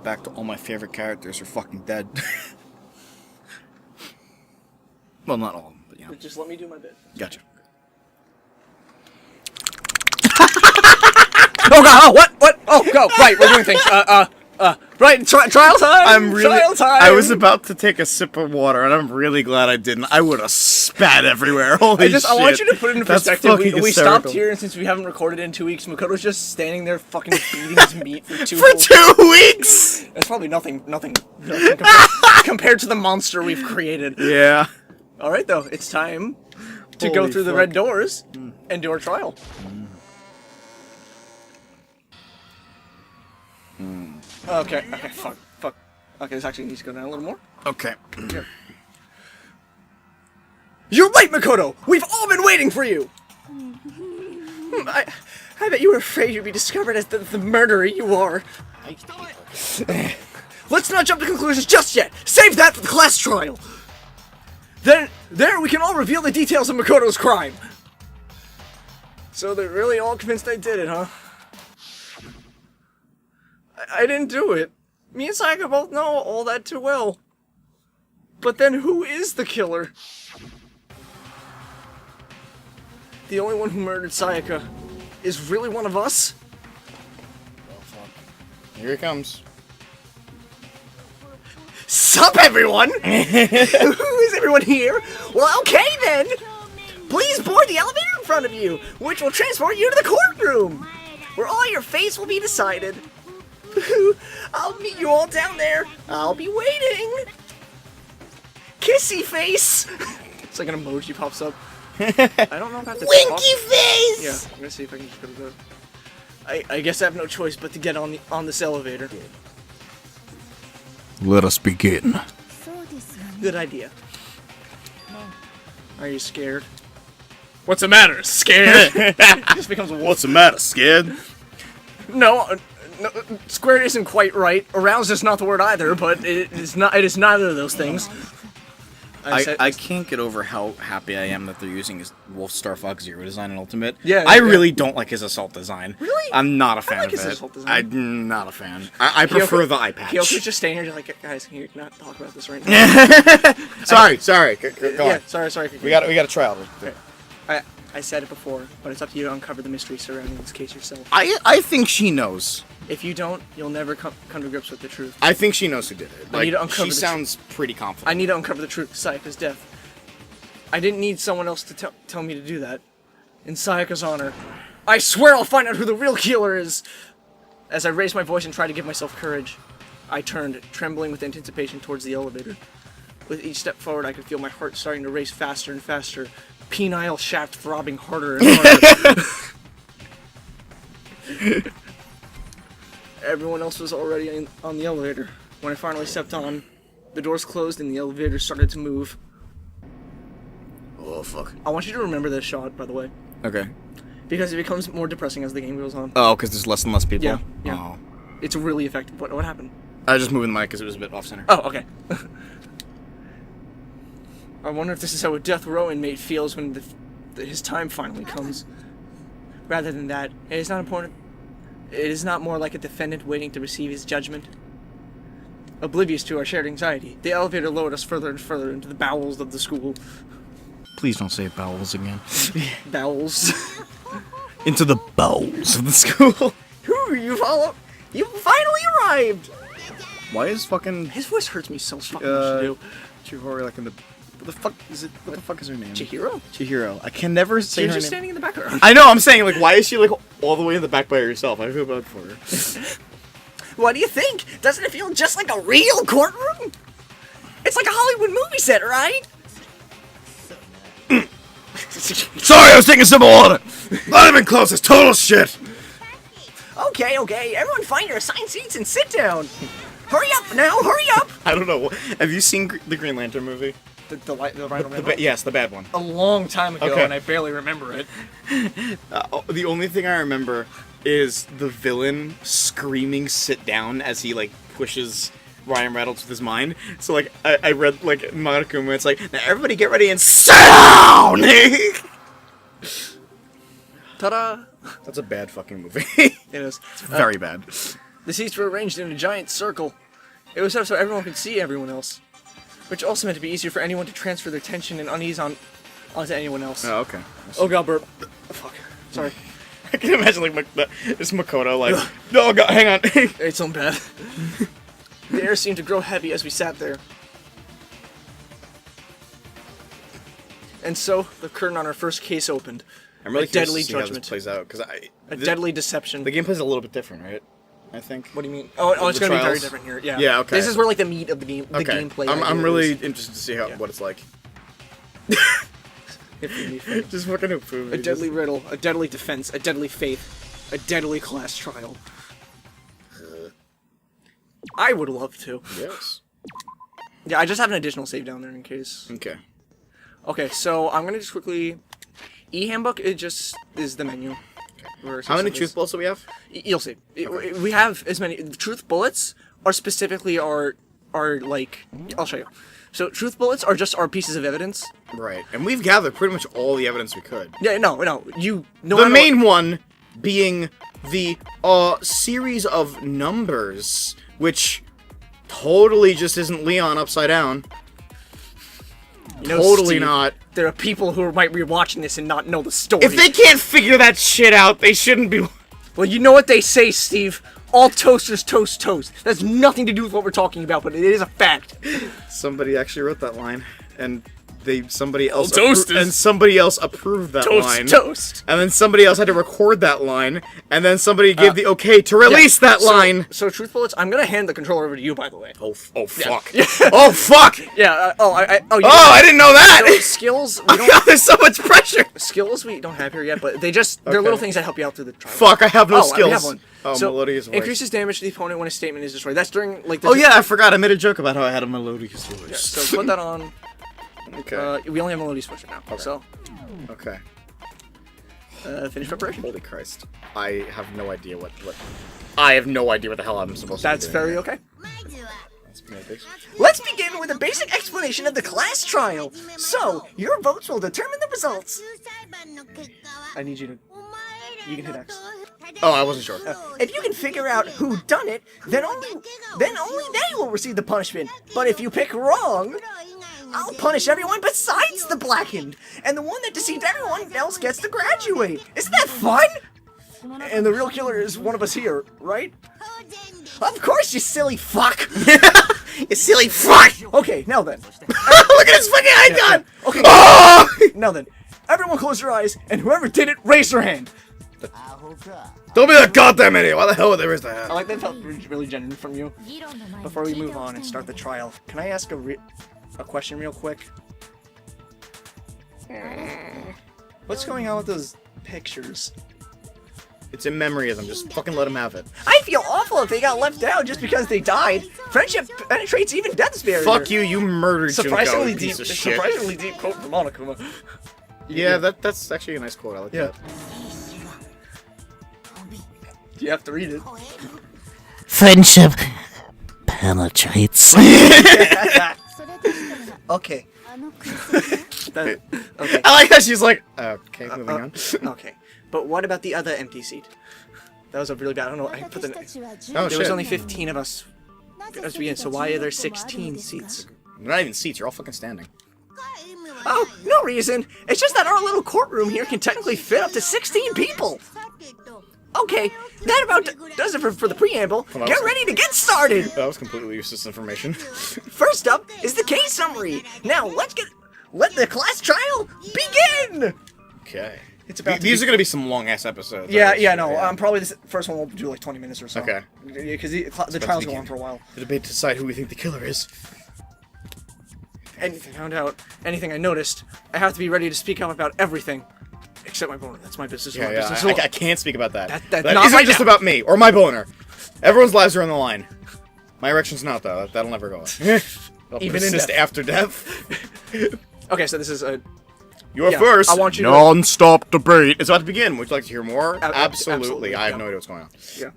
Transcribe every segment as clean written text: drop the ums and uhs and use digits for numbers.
back to all my favorite characters are fucking dead. Well, not all of them, but yeah. Just let me do my bit. Gotcha. Oh god! Oh, what? Oh, go! Right, we're doing things. Right, trial time. Trial time. I was about to take a sip of water, and I'm really glad I didn't. I would have spat everywhere. Holy shit! I want you to put it in That's perspective. We stopped hysterical. here, and since we haven't recorded in 2 weeks, Makoto's just standing there, fucking eating his meat for two. For 2 weeks. That's probably nothing compared to the monster we've created. Yeah. All right, though, it's time to Holy go through the fuck. red doors and do our trial. Okay, fuck. Okay, this actually needs to go down a little more. Okay. Here. You're right, Makoto! We've all been waiting for you! I bet you were afraid you'd be discovered as the murderer you are. Let's not jump to conclusions just yet! Save that for the class trial! Then, there we can all reveal the details of Makoto's crime! So they're really all convinced I did it, huh? I didn't do it. Me and Sayaka both know all that too well. But then who is the killer? The only one who murdered Sayaka is really one of us? Oh, fuck. Here he comes. Sup, everyone? Who is everyone here? Well, okay then. Please board the elevator in front of you, which will transport you to the courtroom, where all your fates will be decided. I'll meet you all down there. I'll be waiting. Kissy face. It's like an emoji pops up. I don't know if I have to Winky talk. face! Yeah, I'm gonna see if I can just go to the... I guess I have no choice but to get on this elevator. Let us begin. Good idea. Are you scared? What's the matter? Scared? It just becomes a wolf. What's the matter, scared? No, squared isn't quite right. Aroused is not the word either, but it is not. It is neither of those things. I can't get over how happy I am that they're using his Wolf Star Fox Zero design in Ultimate. Yeah, I really don't like his Assault design. Really? I'm not a fan like of his it. Assault design. I'm not a fan. I prefer the eye patch. Kyoko's just standing here like, guys, can you not talk about this right now? sorry. Go Yeah, on. sorry. We got a trial. I said it before, but it's up to you to uncover the mystery surrounding this case yourself. I think she knows. If you don't, you'll never come to grips with the truth. I think she knows who did it. I need to uncover she the sounds pretty confident. I need to uncover the truth of Sayaka's death. I didn't need someone else to tell me to do that. In Sayaka's honor, I swear I'll find out who the real killer is! As I raised my voice and tried to give myself courage, I turned, trembling with anticipation towards the elevator. With each step forward, I could feel my heart starting to race faster and faster, penile shaft throbbing harder and harder. Everyone else was already on the elevator. When I finally stepped on, the doors closed and the elevator started to move. Oh fuck. I want you to remember this shot, by the way, Okay. because it becomes more depressing as the game goes on. Oh, because there's less and less people. Yeah. Oh. It's really effective. What happened? I was just moving the mic because it was a bit off center. Oh, okay. I wonder if this is how a death row inmate feels when his time finally comes. Rather than that, it is not important. It is not more like a defendant waiting to receive his judgment. Oblivious to our shared anxiety, the elevator lowered us further and further into the bowels of the school. Please don't say bowels again. Bowels. Into the bowels of the school. You finally arrived! Why is fucking His voice hurts me so fucking much to do. Chihiro like in the what the fuck is it? What the fuck is her name? Chihiro? Chihiro. I can never say She's her just name. standing in the background. I know. I'm saying like, why is she like all the way in the back by herself? I feel bad for her. What do you think? Doesn't it feel just like a real courtroom? It's like a Hollywood movie set, right? Sorry, I was taking some water. Not even close. It's total shit. Okay, everyone find your assigned seats and sit down. Hurry up now, hurry up! I don't know. Have you seen the Green Lantern movie? The Rhino Man? Yes, the bad one. A long time ago, Okay. and I barely remember it. The only thing I remember is the villain screaming "sit down" as he like pushes Ryan Reynolds with his mind. So like I read like Monokuma, it's like, now everybody get ready and sit down. Ta-da! That's a bad fucking movie. It is. Very bad. The seats were arranged in a giant circle. It was set up so everyone could see everyone else, which also meant to be easier for anyone to transfer their tension and unease onto anyone else. Oh, okay. Oh god, burp. Fuck. Sorry. I can imagine like this Makoto like, oh god, hang on. It's so bad. The air seemed to grow heavy as we sat there. And so, the curtain on our first case opened. I'm really A curious deadly to see how judgment. this plays out, because A deadly deception. The gameplay's a little bit different, right? I think. What do you mean? Oh, it's The gonna be very trials? different here. Yeah. Yeah, okay. This is where like the meat of the game, the Okay. gameplay. I'm idea really is. interested to see what it's like. It would be fun. Just fucking approve. A deadly riddle, a deadly defense, a deadly faith, a deadly class trial. I would love to. Yes. Yeah, I just have an additional save down there in case. Okay. Okay, so I'm gonna just quickly. E-handbook, it just is the menu. How many truth bullets do we have? You'll see. We have as many. The truth bullets are specifically our like. I'll show you. So truth bullets are just our pieces of evidence. Right, and we've gathered pretty much all the evidence we could. Yeah, no. You. No The matter main one being the series of numbers, which totally just isn't Leon upside down. You know, Totally Steve, not. There are people who might be watching this and not know the story. If they can't figure that shit out, they shouldn't be. Well, you know what they say, Steve. All toasters toast toast. That's nothing to do with what we're talking about, but it is a fact. Somebody actually wrote that line, and somebody else approved that line. Toast. And then somebody else had to record that line, and then somebody gave the okay to release that line. So truth bullets. I'm gonna hand the controller over to you, by the way. Oh fuck. Oh fuck. Yeah. I didn't know that. Skills. We Oh don't. god, there's so much pressure. Skills we don't have here yet, but they're little things that help you out through the trial. Fuck, I have no skills. We have one. Oh, so, melodious voice. increases damage to the opponent when a statement is destroyed. That's during like. The Oh yeah, I forgot. I made a joke about how I had a melodious voice. Yeah, so put that on. Okay. We only have melodious voice right now. Okay. So. Okay. Finish preparation. Holy Christ. I have no idea what I have no idea what the hell I'm supposed to That's be doing. very okay. That's Let's begin with a basic explanation of the class trial. So, your votes will determine the results. I need you to. You can hit X. Oh, I wasn't sure. If you can figure out who done it, then only they will receive the punishment. But if you pick wrong, I'll punish everyone besides the blackened, and the one that deceived everyone else gets to graduate. Isn't that fun? And the real killer is one of us here, right? Of course, you silly fuck. You silly fuck! Okay, now then. Look at his fucking icon! Okay. Oh! Now then, everyone close your eyes, and whoever did it, raise their hand. Don't be that goddamn idiot! Why the hell would they raise their I hand? like that felt really genuine from you. Before we move on and start the trial, can I ask a question real quick? What's going on with those pictures? It's in memory of them. Just fucking let them have it. I feel awful if they got left out just because they died. Friendship penetrates even death's barrier. Fuck you! You murdered Surprisingly Junko, deep. piece of shit. Surprisingly deep quote from Monokuma. Yeah, that's actually a nice quote. I like that. You have to read it. Friendship penetrates. Okay. Okay. I like how she's like, okay, moving on. Okay. But what about the other empty seat? That was a really bad. I don't know. I put the. Oh, There was shit. only 15 of us as we in. So why are there 16 seats? They're not even seats. You're all fucking standing. Oh, no reason. It's just that our little courtroom here can technically fit up to 16 people. Okay, that about does it for the preamble. on. Get ready to get started. That was completely useless information. First up is the case summary. Now let the class trial begin. Okay. It's about to These be- are gonna be some long ass episodes. No. Probably this first one will do like 20 minutes or so. Okay. Because the trials go on for a while. The debate to decide who we think the killer is. Anything I noticed, I have to be ready to speak up about everything. Except my boner. That's my business. Yeah, my yeah. business. I can't speak about that. That That not isn't right just now. about me or my boner. Everyone's lives are on the line. My erection's not though. That'll never go away. Even in persist death. after death. Okay, so this is a. You're Yeah, first. I want you to- non-stop debate. It's about to begin. Would you like to hear more? Absolutely, Absolutely. I have yeah. no idea what's going on. Yeah.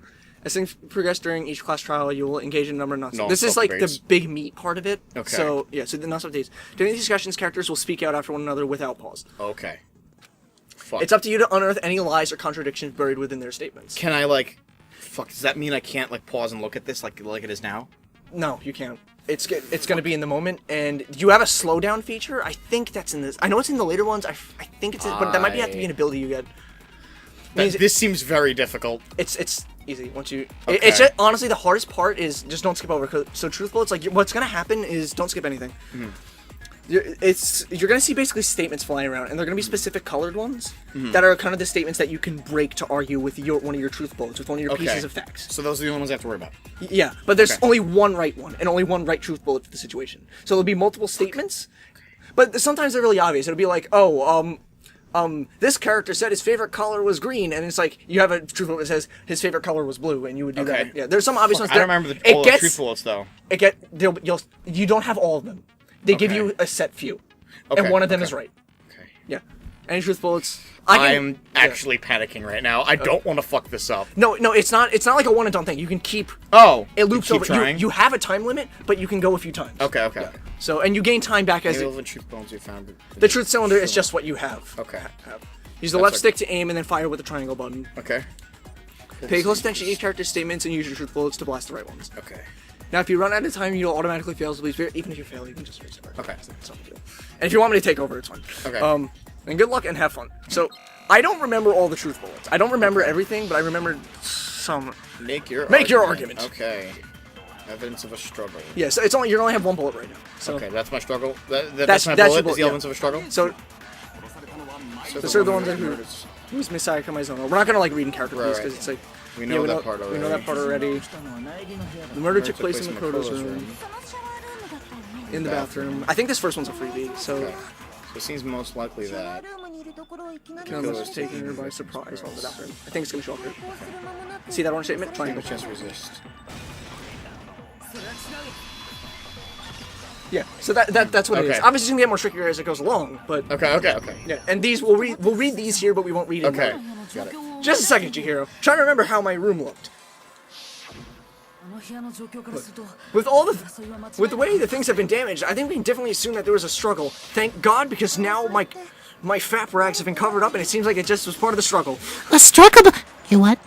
As things progress during each class trial, you will engage in a number of non-stop. Non-stop This is like debates. the big meat part of it. Okay. So yeah, so the non-stop days. During these discussions, characters will speak out after one another without pause. Okay. Fuck. It's up to you to unearth any lies or contradictions buried within their statements. Can I like? Fuck, does that mean I can't, like, pause and look at this like it is now? No, you can't. It's going to be in the moment, and you have a slowdown feature. I think that's in this. I know it's in the later ones. I think it's in, but that might have to be an ability you get. This seems very difficult. It's easy once you. Okay. It's just, honestly the hardest part is just don't skip over. So truthful, it's like what's gonna happen is don't skip anything. Mm-hmm. You're gonna see basically statements flying around, and they're gonna be specific colored ones that are kind of the statements that you can break to argue with one of your truth bullets, with one of your pieces of facts. So those are the only ones I have to worry about. Yeah, but there's only one right one, and only one right truth bullet for the situation. So there'll be multiple statements, but sometimes they're really obvious. It'll be like, this character said his favorite color was green, and it's like you have a truth bullet that says his favorite color was blue, and you would do that. Yeah, there's some obvious ones. I don't remember all the truth bullets though. You don't have all of them. They give you a set few, and one of them is right. Okay. Yeah, any truth bullets. I'm actually panicking right now. I don't want to fuck this up. No, it's not. It's not like a one and done thing. You can keep. It loops over. You have a time limit, but you can go a few times. Okay. Yeah. So, and you gain time back as the truth bones you found. The truth cylinder is just what you have. Okay. Use the left stick to aim, and then fire with the triangle button. Okay. Pay close attention to each character's statements, and use your truth bullets to blast the right ones. Okay. Now, if you run out of time, you'll automatically fail. So please, even if you fail, you can just restart. Okay. It's not a big deal. And if you want me to take over, it's fine. Okay. And good luck and have fun. So, I don't remember all the truth bullets. I don't remember everything, but I remember some. Make your argument. Okay. Evidence of a struggle. Yeah, so you only have one bullet right now. So. Okay, that's my struggle. That's my bullet. Is the evidence of a struggle? So those are the ones that who's Misaya Kamizono. We're not gonna like read in character piece because it's like we know that part already. We know that part already. The murder took place in the Kroto's room. In the bathroom. I think this first one's a freebie, so. Okay. So it seems most likely that. Killer's taking her by surprise on the bathroom. I think it's gonna show up here. See that orange statement? Triangle. Chance to resist. Yeah, so that's what it is. Obviously, it's gonna get more trickier as it goes along, but okay. Yeah, and these we'll read these here, but we won't read it. Okay, got it. Just a second, Chihiro. Trying to remember how my room looked. With the way the things have been damaged, I think we can definitely assume that there was a struggle. Thank God, because now my fap rags have been covered up, and it seems like it just was part of the struggle. A struggle? You what?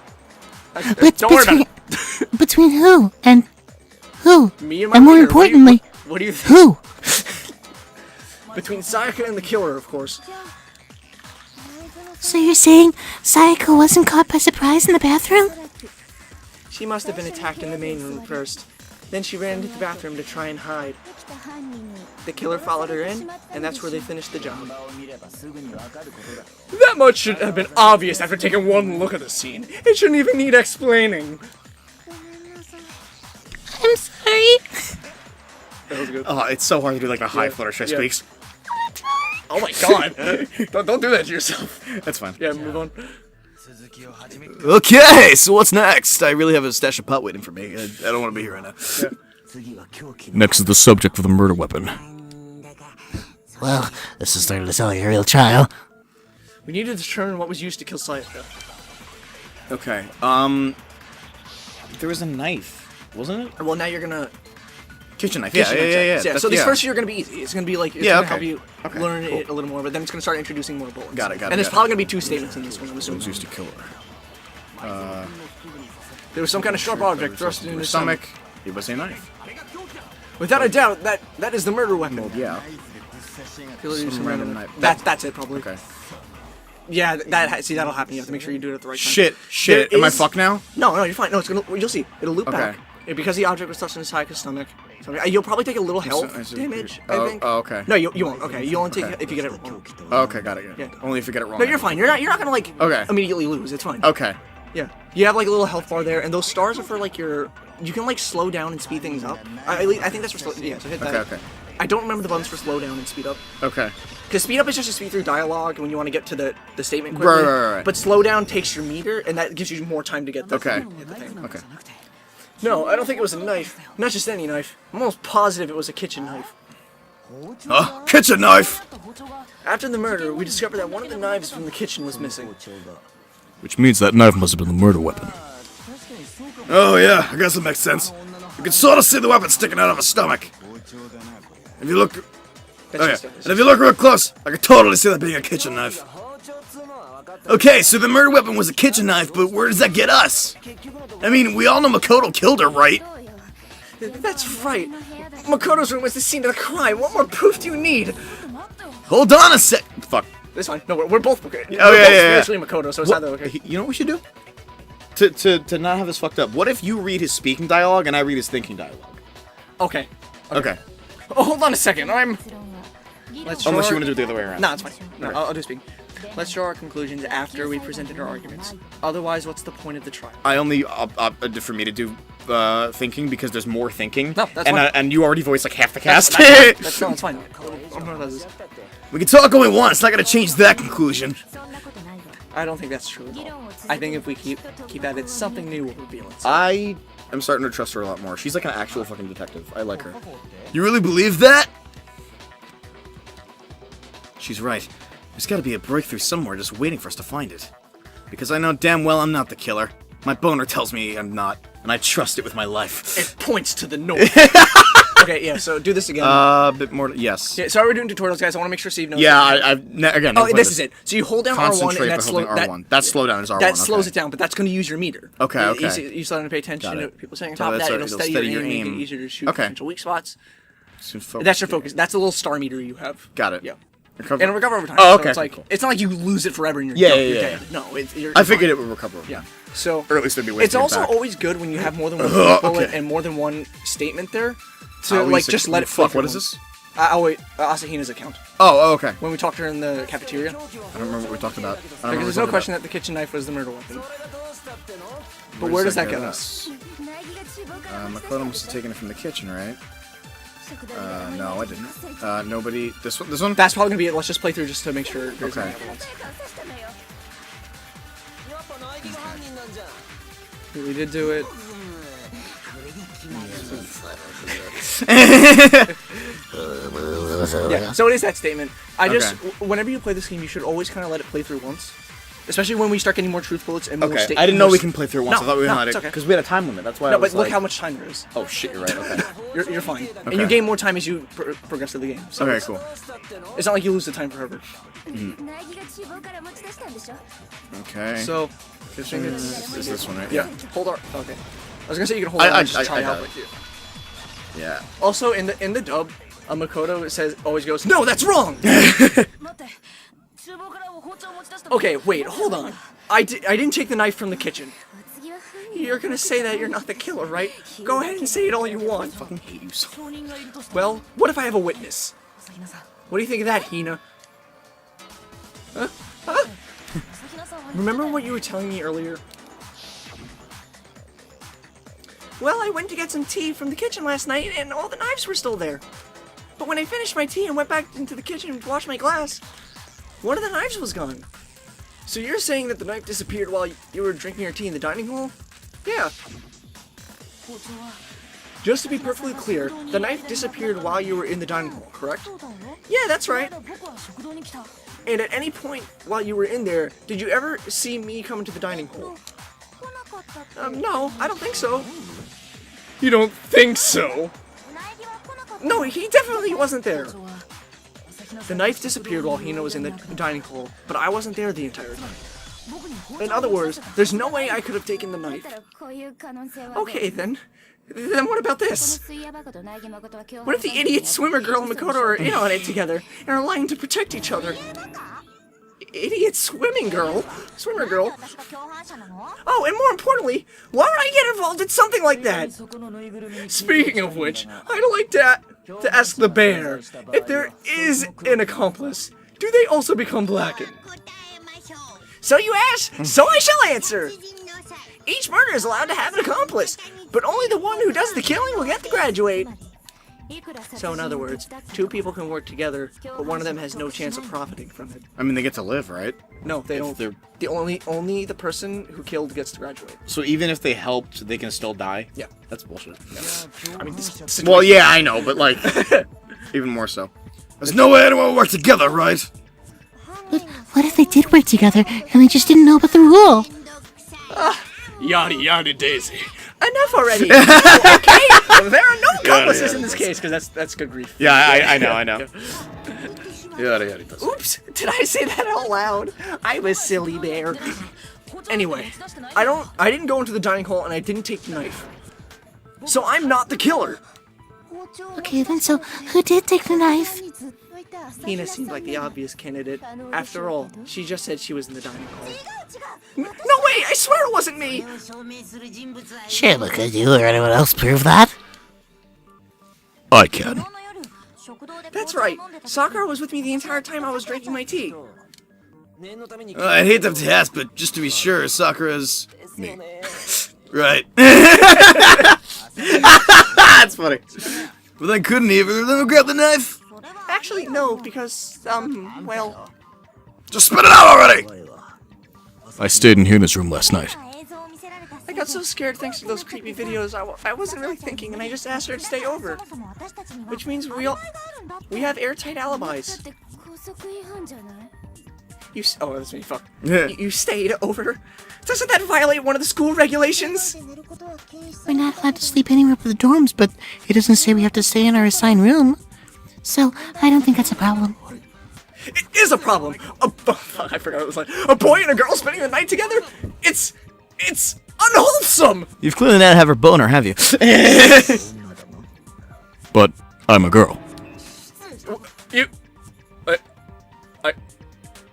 Don't worry about it. Between who and who? Me and my and more leader. importantly, what do you think? who? Between Sayaka and the killer, of course. So you're saying Sayaka wasn't caught by surprise in the bathroom? She must have been attacked in the main room first. Then she ran into the bathroom to try and hide. The killer followed her in, and that's where they finished the job. That much should have been obvious after taking one look at the scene. It shouldn't even need explaining. I'm sorry. That was good. Oh, it's so hard to do like a high Fluttershy squeaks. Oh my god. don't do that to yourself. That's fine. Yeah, move on. Okay, so what's next? I really have a stash of pot waiting for me. I don't want to be here right now. Yeah. Next is the subject for the murder weapon. Well, this is starting to tell you a real trial. We need to determine what was used to kill Sayaka. Okay. There was a knife, wasn't it? Well, now you're gonna... Kitchen knife. Yeah. So these first two are gonna be easy. It's gonna be like gonna help you learn it a little more, but then it's gonna start introducing more bullets. Got it. And there's probably gonna be two statements in this one. I'm assuming. Used to kill her. There was some kind of sharp object thrust into his stomach. It was a knife. Without a doubt, that is the murder weapon. Yeah. Killer used some random knife. That's it probably. Okay. Yeah, that'll happen. You have to make sure you do it at the right time. Shit. Am I fucked now? No, you're fine. No, you'll see. It'll loop back. Because the object was touched in Sayaka's stomach. So, you'll probably take a little health damage, I think. Oh, okay. No, you won't. Okay, you only take it if you get it wrong. Okay, got it. Yeah. Only if you get it wrong. No, you're fine. You're not gonna like immediately lose. It's fine. Okay. Yeah. You have like a little health bar there, and those stars are for like you can like slow down and speed things up. I think that's for yeah. So hit that. Okay. I don't remember the buttons for slow down and speed up. Okay. Because speed up is just to speed through dialogue when you want to get to the statement quickly. Right. But slow down takes your meter, and that gives you more time to get the Okay. hit the thing. Okay. No, I don't think it was a knife. Not just any knife. I'm almost positive it was a kitchen knife. Kitchen knife! After the murder, we discovered that one of the knives from the kitchen was missing. Which means that knife must have been the murder weapon. Oh yeah, I guess it makes sense. You can sort of see the weapon sticking out of her stomach. If you look... That's just and if you look real close, I can totally see that being a kitchen knife. Okay, so the murder weapon was a kitchen knife, but where does that get us? I mean, we all know Makoto killed her, right? That's right. Makoto's room was the scene of the crime. What more proof do you need? Hold on a sec. Fuck. This fine. No, we're both okay. Oh, yeah, yeah. Actually, Makoto, so it's either okay. You know what we should do? To not have this fucked up. What if you read his speaking dialogue and I read his thinking dialogue? Okay. Okay. Oh, hold on a second. Let's Unless draw you want to do it the other way around. No, it's fine. No, I'll do speaking. Let's draw our conclusions after we presented our arguments. Otherwise, what's the point of the trial? I only for me to do thinking because there's more thinking. No, that's fine. And you already voiced like half the cast. That's fine. We can talk all we want. It's not gonna change that conclusion. I don't think that's true at all. I think if we keep at it, something new will reveal itself. I am starting to trust her a lot more. She's like an actual fucking detective. I like her. You really believe that? She's right. There's gotta be a breakthrough somewhere just waiting for us to find it. Because I know damn well I'm not the killer. My boner tells me I'm not, and I trust it with my life. It points to the north. Okay, yeah, so do this again. A bit more. Yes. Yeah, sorry we're doing tutorials, guys. I want to make sure Steve knows. Yeah, again. Oh, this is it. So you hold down R1 Concentrate and by that's holding R1. That slowdown is R1. That slows it down, but that's going to use your meter. Okay, okay. You still have to pay attention to people saying on So top of that's that. a- It'll it'll steady your steady your aim, make aim. it easier to shoot Okay. potential weak spots. Focus. That's your focus. That's a little star meter you have. Got it. Yeah. Recover. And recover over time. Oh, So okay, it's like cool. it's not like you lose it forever and you're Yeah, done, yeah, you're yeah. dead. No, you're I figured fine. it would recover. Yeah. So Or at least it'd be it's wasting it also back. always good when you have more than one bullet Okay. and more than one statement there to We like said- just let it flow. Fuck. What is this? Oh wait, Asahina's account. Oh, okay. When we talked to her in the cafeteria. I don't remember what we talked about. I don't Because remember there's what no we question talked that the kitchen knife was the murder weapon. about. But where does that get us? Makoto must have taken it from the kitchen, right? No, I didn't. Nobody. This one. This one. That's probably gonna be it. Let's just play through just to make sure there's Okay. no other ones. We did do it. Yeah, so it is that statement. I just, whenever you play this game, you should always kind of let it play through once. Especially when we start getting more truth bullets and more Okay. statements. I didn't know we can play through once. No, I thought we no, had it's it okay. because we had a time limit. That's why. No, I was but look like, how much time there is. Oh shit! You're right. Okay. You're fine. And Okay. you gain more time as you progress through the game. So Okay. it's, Cool. it's not like you lose the time forever. Okay. So, Kitchen is this one, right? yeah, hold on. Okay. I was gonna say you can hold on and just try got out. it. Yeah. Also, in the dub, Makoto always goes, "No, that's wrong." Okay, wait, hold on. I didn't take the knife from the kitchen. You're gonna say that you're not the killer, right? Go ahead and say it all you want. I fucking hate you so. Well, what if I have a witness? What do you think of that, Hina? Huh? Huh? Remember what you were telling me earlier? Well, I went to get some tea from the kitchen last night, and all the knives were still there. But when I finished my tea and went back into the kitchen to wash my glass, one of the knives was gone. So you're saying that the knife disappeared while you were drinking your tea in the dining hall? Yeah. Just to be perfectly clear, the knife disappeared while you were in the dining hall, correct? Yeah, that's right. And at any point while you were in there, did you ever see me come into the dining hall? No, I don't think so. You don't think so? No, he definitely wasn't there. The knife disappeared while Hina was in the dining hall, but I wasn't there the entire time. In other words, there's no way I could have taken the knife. Okay, then. Then what about this? What if the idiot swimmer girl and Makoto are in on it together and are lying to protect each other? Idiot swimmer girl? Oh, and more importantly, why would I get involved in something like that? Speaking of which, I'd like to ask the bear, if there is an accomplice, do they also become blackened? So you ask, so I shall answer. Each murderer is allowed to have an accomplice, but only the one who does the killing will get to graduate. So in other words, two people can work together, but one of them has no chance of profiting from it. I mean, they get to live, right? No, they don't. they're- The only the person who killed gets to graduate. So even if they helped, they can still die. Yeah. That's bullshit. I mean, this Well, yeah, I know, but like, even more so. There's no way anyone will work together, right? What if they did work together and they just didn't know about the rule? Yada yada daisy. Enough already. Okay, there are no accomplices in this case because that's good grief. Yeah, I know. Yada yada does. Oops! Did I say that out loud? I'm a silly bear. Anyway, I didn't go into the dining hall and I didn't take the knife. So I'm not the killer. Okay, then, so who did take the knife? Hina seemed like the obvious candidate. After all, she just said she was in the dining hall. No way! I swear it wasn't me! Sure, but could you or anyone else prove that? I can. That's right. Sakura was with me the entire time I was drinking my tea. I'd hate to have to ask, but just to be sure, Sakura's me. Right. That's funny. But then couldn't either of them grab the knife? Actually, no, because, well... Just spit it out already! I stayed in Huna's room last night. I got so scared thanks to those creepy videos, I wasn't really thinking, and I just asked her to stay over. Which means we have airtight alibis. Oh, that's me, fuck. You stayed over? Doesn't that violate one of the school regulations? We're not allowed to sleep anywhere but the dorms, but it doesn't say we have to stay in our assigned room. So, I don't think that's a problem. It is a problem! Fuck, I forgot it was like, a boy and a girl spending the night together? It's unwholesome! You've clearly not had her boner, have you? But I'm a girl.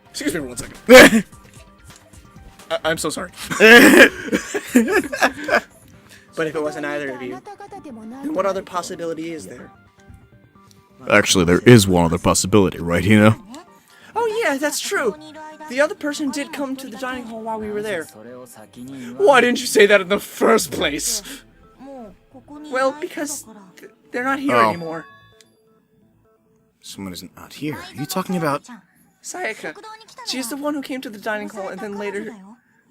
Excuse me for 1 second. I'm so sorry. But if it wasn't either of you, then what other possibility is there? Actually, there is one other possibility, right, Hina? Oh yeah, that's true. The other person did come to the dining hall while we were there. Why didn't you say that in the first place? Well, because they're not here anymore. Someone isn't out here. Are you talking about... Sayaka. She's the one who came to the dining hall and then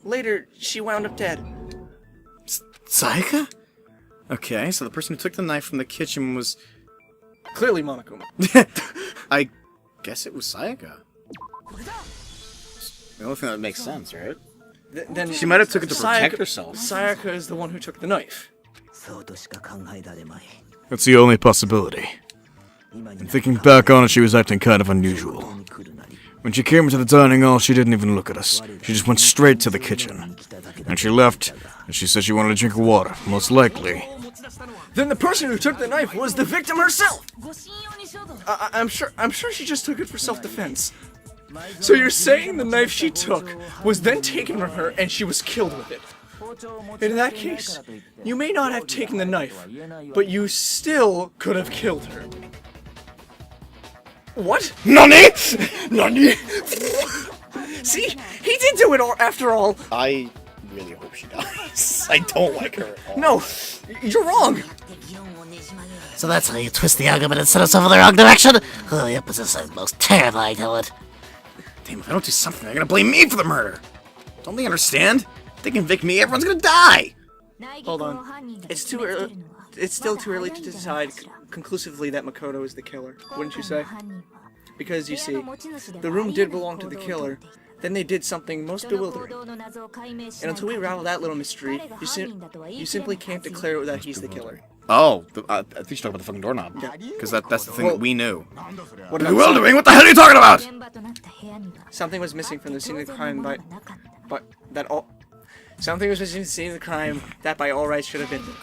later she wound up dead. Sayaka? Okay, so the person who took the knife from the kitchen was... Clearly Monokuma. I guess it was Sayaka. The only thing that makes sense, right? Then She might have took it to protect Sayaka- herself. Sayaka is the one who took the knife. That's the only possibility. And thinking back on it, she was acting kind of unusual. When she came into the dining hall, she didn't even look at us. She just went straight to the kitchen. And she left, and she said she wanted a drink of water, most likely. Then the person who took the knife was the victim herself. I'm sure she just took it for self-defense. So you're saying the knife she took was then taken from her and she was killed with it? In that case, you may not have taken the knife, but you still could have killed her. What? NANI?! NANI?! See? He did do it all, after all. I really hope she dies. I don't like her at all. No, you're wrong. So that's how you twist the argument and set us off in the wrong direction? Oh, yep, this is the most terrible, I know it. Damn, if I don't do something, they're gonna blame me for the murder. Don't they understand? If they convict me, everyone's gonna die! Hold on. It's too early. It's still too early to decide conclusively that Makoto is the killer, wouldn't you say? Because you see, the room did belong to the killer. Then they did something most bewildering. And until we ravel that little mystery, you simply can't declare that he's the killer. Oh, I think you're talking about the fucking doorknob. Because that's the thing that we knew. What Bewildering? What the hell are you talking about? Something was missing from the scene of the crime Something was missing from the scene of the crime that by all rights should have been there.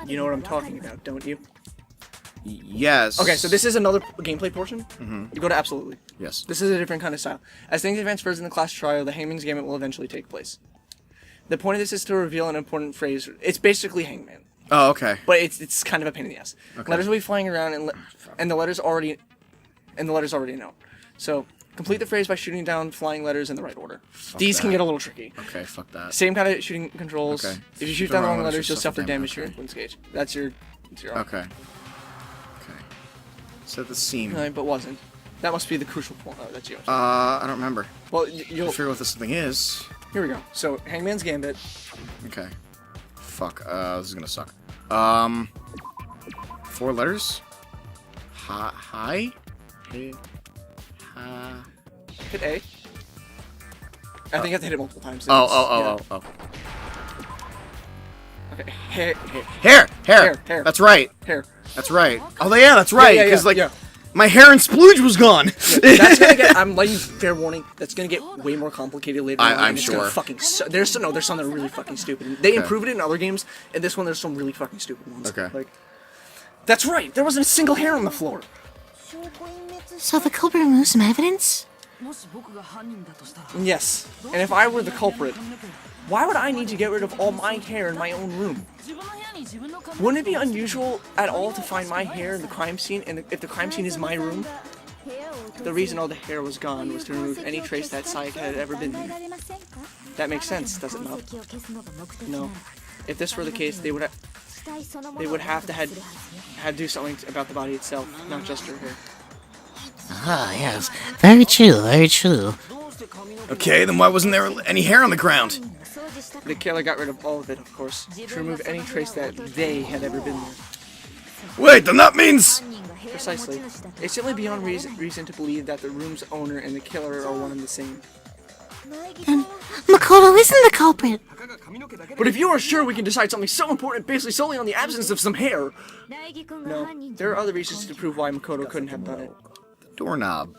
You know what I'm talking about, don't you? Yes. Okay, so this is another gameplay portion. You go to absolutely. Yes. This is a different kind of style. As things advance further in the class trial, the Hangman's Gambit will eventually take place. The point of this is to reveal an important phrase. It's basically Hangman, Oh, okay. but it's kind of a pain in the ass. Letters will be flying around, and the letters already know. So complete the phrase by shooting down flying letters in the right order. These can that. get a little tricky. Okay, fuck that. Same kind of shooting controls. Okay. If you shoot down the wrong letters, you'll suffer damage to your influence gauge. That's your Okay. Okay. Set the seam. But wasn't. That must be the crucial point. Oh, that's you. I don't remember. Well, I'll you'll. figure out what this thing is. Here we go. So Hangman's Gambit. Okay. Fuck. This is gonna suck. 4 letters. Hi. Hit A. I think you have to hit it multiple times. Oh. Okay. Hair. Hair. That's right. Hair. That's right. Oh, yeah, that's right. Yeah, Because like, My hair and splooge was gone. That's gonna get. I'm letting you fair warning. That's gonna get way more complicated later on. I'm and it's sure. Gonna fucking there's some that are really fucking stupid. They improved it in other games, and this one there's some really fucking stupid ones. Okay. Like, that's right. There wasn't a single hair on the floor. So the culprit removed some evidence? Yes. And if I were the culprit, why would I need to get rid of all my hair in my own room? Wouldn't it be unusual at all to find my hair in the crime scene, and if the crime scene is my room? The reason all the hair was gone was to remove any trace that Sayaka had ever been there. That makes sense, does it not? No. If this were the case, they would have to do something about the body itself, not just her hair. Ah, yes. Very true, very true. Okay, then why wasn't there any hair on the ground? The killer got rid of all of it, of course, to remove any trace that they had ever been there. Wait, then that means... Precisely. It's simply beyond reason to believe that the room's owner and the killer are one and the same. Then Makoto isn't the culprit. But if you are sure we can decide something so important based solely on the absence of some hair... No, there are other reasons to prove why Makoto couldn't have done it. Doorknob.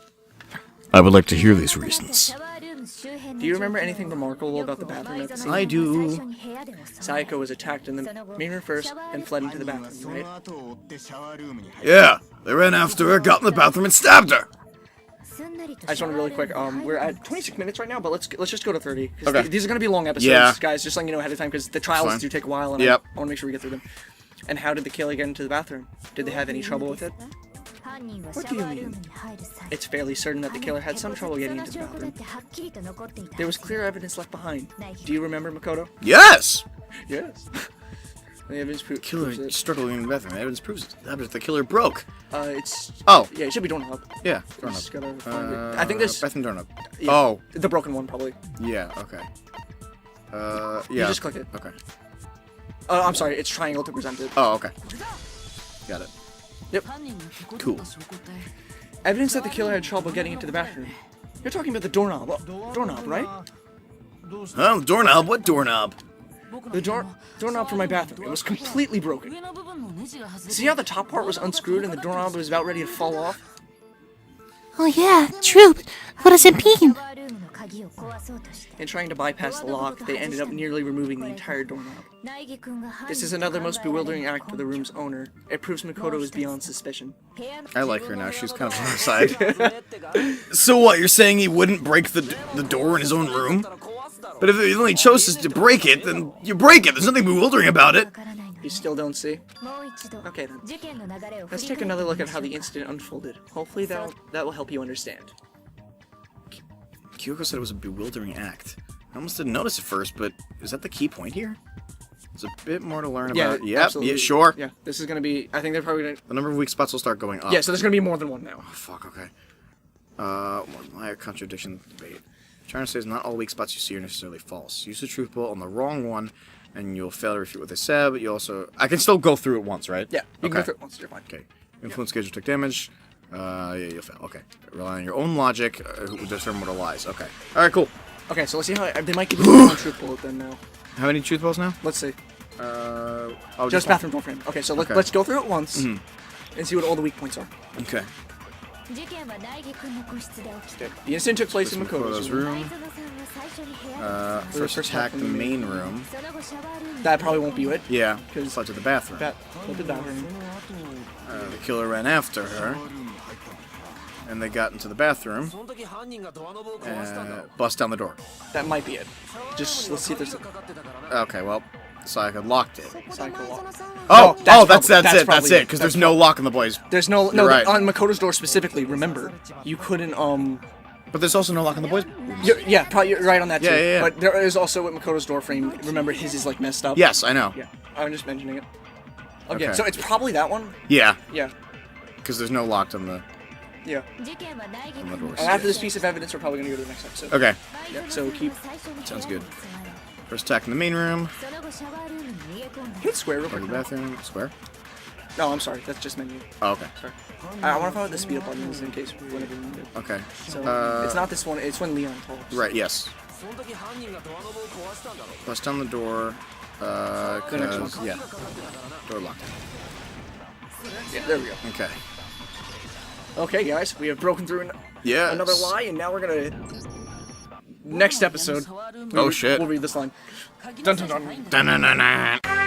I would like to hear these reasons. Do you remember anything remarkable about the bathroom at the scene? I do. Sayaka was attacked in the main room first and fled into the bathroom, right? Yeah, they ran after her, got in the bathroom, and stabbed her. I just want to really quick. We're at 26 minutes right now, but let's just go to 30. Okay. These are gonna be long episodes, Yeah. guys. Just letting you know ahead of time because the trials Fine. do take a while, and Yep. I want to make sure we get through them. And how did the killer get into the bathroom? Did they have any trouble with it? What do you mean? It's fairly certain that the killer had some trouble getting into the bathroom. There was clear evidence left behind. Do you remember, Makoto? Yes! Yes. The evidence proves Killer it. struggling in the bathroom. Evidence proves it. Evidence the killer broke. It's... Oh. Yeah, it should be doorknob. Yeah, Just doorknob. gotta find it. I think this... Bathroom doorknob. Yeah, Oh. The broken one, probably. Yeah, okay. Yeah. You just click it. Okay. I'm sorry, it's triangle to present it. Oh, okay. Got it. Yep. Cool. Evidence that the killer had trouble getting into the bathroom. You're talking about the doorknob. Doorknob, right? Huh? Doorknob? What doorknob? The doorknob for my bathroom. It was completely broken. See how the top part was unscrewed and the doorknob was about ready to fall off? Oh yeah, true, but what does it mean? In trying to bypass the lock, they ended up nearly removing the entire doorknob. This is another most bewildering act for the room's owner. It proves Makoto is beyond suspicion. I like her now. She's kind of on her side. So what? You're saying he wouldn't break the door in his own room? But if he only chose to break it, then you break it. There's nothing bewildering about it. You still don't see? Okay then. Let's take another look at how the incident unfolded. Hopefully that will help you understand. Kyoko said it was a bewildering act. I almost didn't notice at first, but is that the key point here? There's a bit more to learn about. Yep, absolutely. yeah, sure. Yeah, this is gonna be. I think they're probably gonna. The number of weak spots will start going up. Yeah, so there's gonna be more than one now. Oh, fuck, okay. Liar, contradiction, debate. Trying to say is not all weak spots you see are necessarily false. Use the truth bullet on the wrong one, and you'll fail to refute what they said, but you also... I can still go through it once, right? Yeah, you can go through it once. You're fine. Okay. Influence gauge will take damage. Yeah, you'll fail. Okay. Rely on your own logic to determine what are lies. Okay. Alright, cool. Okay, so let's see how they might give you one truth bullet then now. How many truth balls now? Let's see. Oh, Just bathroom door frame. Okay, so let's go through it once and see what all the weak points are. Okay. The incident took place in Makoto's Makoto's room. room. First attack the main room. That probably won't be it. Yeah, Because fled to the bathroom. the bathroom. The killer ran after her. And they got into the bathroom. Bust down the door. That might be it. Just let's see if there's. Okay, well, Sayaka locked it. Cycle lock. Oh, that's probably it. Because there's no lock on the boys. There's no right. on Makoto's door specifically. Remember, you couldn't But there's also no lock on the boys. Yeah, probably you're right on that too. Yeah. But there is also with Makoto's door frame. Remember, his is like messed up. Yes, I know. Yeah, I'm just mentioning it. Okay, Okay. so it's probably that one. Yeah, Yeah, because there's no lock on the yeah. doors. And after this piece of evidence, we're probably gonna go to the next episode. Okay, Yeah, so keep sounds good. First attack in the main room. hit square real Go quick. to the bathroom. Square. No, I'm sorry. That's just menu. Oh, okay. Sorry. I want to find out the speed up buttons in case whenever you need it. Okay. So it's not this one. It's when Leon talks. Right. Yes. Bust down the door. The next one. 'Cause- yeah. Door locked. Yeah, there we go. Okay. Okay, guys, we have broken through Yes. another lie, and now we're gonna... Next episode. Oh, shit. We'll read this line. Dun dun dun. Dun-dun-dun-dun.